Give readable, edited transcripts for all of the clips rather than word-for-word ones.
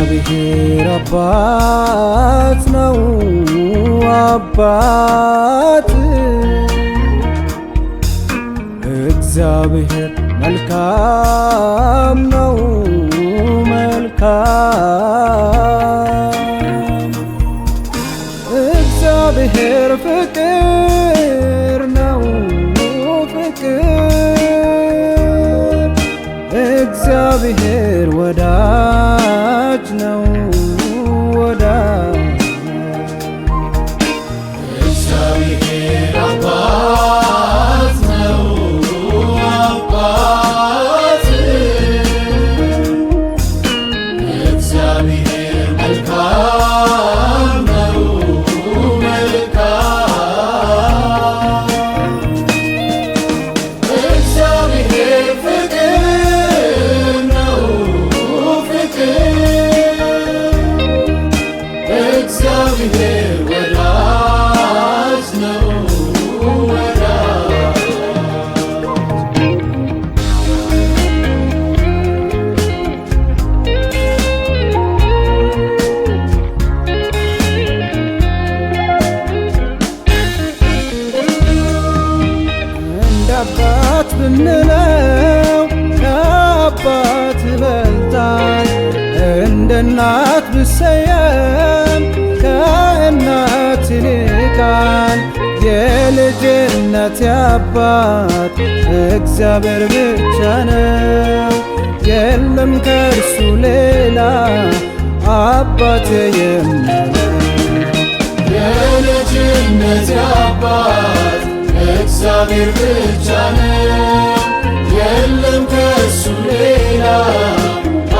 እግዚአብሔር አባት ነው አባት እግዚአብሔር መልካም ነው መልካም እግዚአብሔር ፍቅር ነው ፍቅር እግዚአብሔር ወዳጅ ነው ወዳጅ እግዚአብሔር አባት ነው አባት እግዚአብሔር መልካም ነው መልካም እግዚአብሔር ፍቅር ነው እግዚአብሔር ወዳጅ ነው ወዳጅ እንደ አባት ብንለው ከአባት ይበልጣል እንደ እናት ብሰየም ከእናት ይልቃል የልጅነት አባት እግዚአብሔር ብቻ ነው የለም ከእርሱ ሌላ አባቴ የምለው የልጅነት አባት እግዚአብሔር ብቻ ነው የለም ከእሱ ሌላ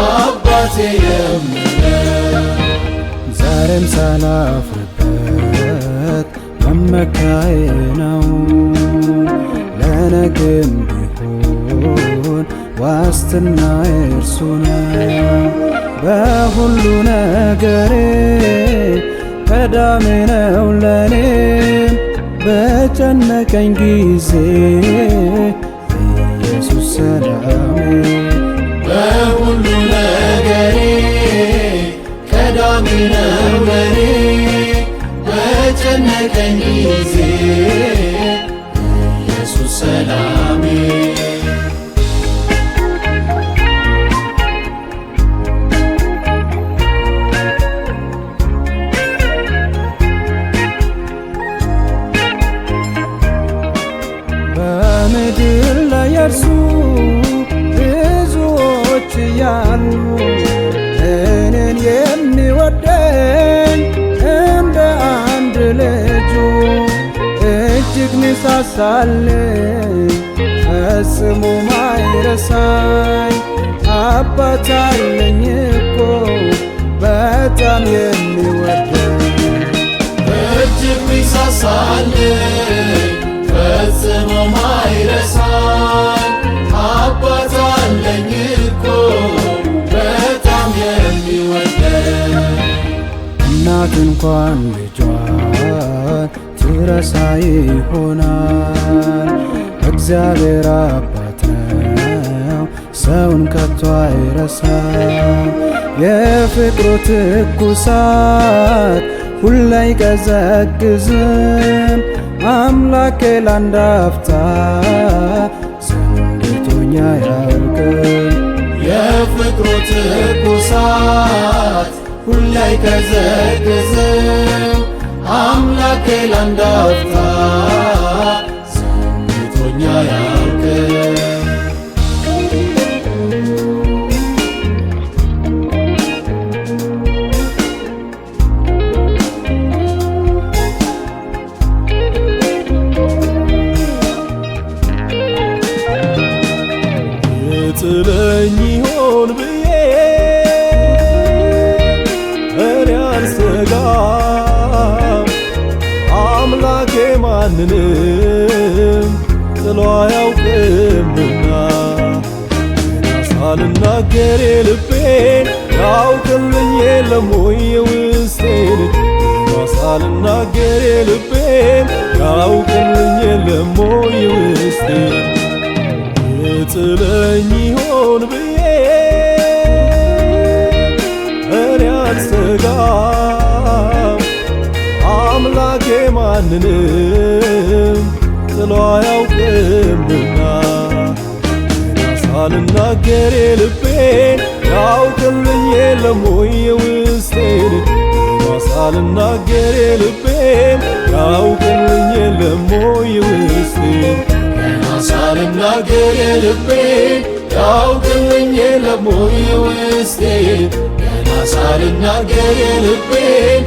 አባቴ የምለው ዛሬም ሳላፍርበት መመካዬ ነው ለነገም ቢሆን ዋስትናዬ እርሱ ነው በሁሉ ነገሬ ቀዳሚ ነው ለኔም በጨነቀኝ ጊዜ ኢየሱስ ሰላሜ በሁሉ ነገሬ ቀዳሚ ነው ለኔ በጨነቀኝ ጊዜ ኢየሱስ ሰላሜ በምድር ላይ የእርሱ ብዙዎች እያሉ እኔን የሚወደኝ እንደ አንድ ልጁ እጅግ ሚሳሳልኝ ፈጽሞ ማይረሳኝ አባት አለኝ እኮ በጣም የሚወደኝ እጅግ ሚሳሳልኝ ፈጽሞ ማይረሳኝ አባት አለኝ እኮ በጣም የሚወደኝ እናት እንኳን ልጇን ትረሳ ይሆናል እግዚአብሔር አባት ነው ሰውን ከቶ አይረሳም የፍቅሩ ትኩሳት ሁሌ አይቀዘቅዝም አምላኬ ላንድ አፍታ ዘንግቶኝ አያውቅም የፍቅሩ ትኩሳት ሁሌ አይቀዘቅዝም አምላኬ ላንድ አፍታ ዘንግቶኝ አያውቅም ጥለኝ ይሆን ብዬ እኔ አልሰጋም አምላኬ ማንንም ጥሎ አያውቅምና ገና ሳልናገር የልቤን ያውቅልኝ የለም ወይ የውስጤን ገና ሳልናገር የልቤን ያውቅልኝ የለም ወይ የውስጤን ጥለኝ ይሆን ብዬ እኔ ሳልናገር የልቤን ያውቅልኝ የለም ወይ የውስጤን ሳልናገር የልቤን ያውቅልኝ የለም ወይ የውስጤን ሳልናገር የልቤን ያውቅልኝ የለም ወይ የውስጤን ሳልናገር የልቤን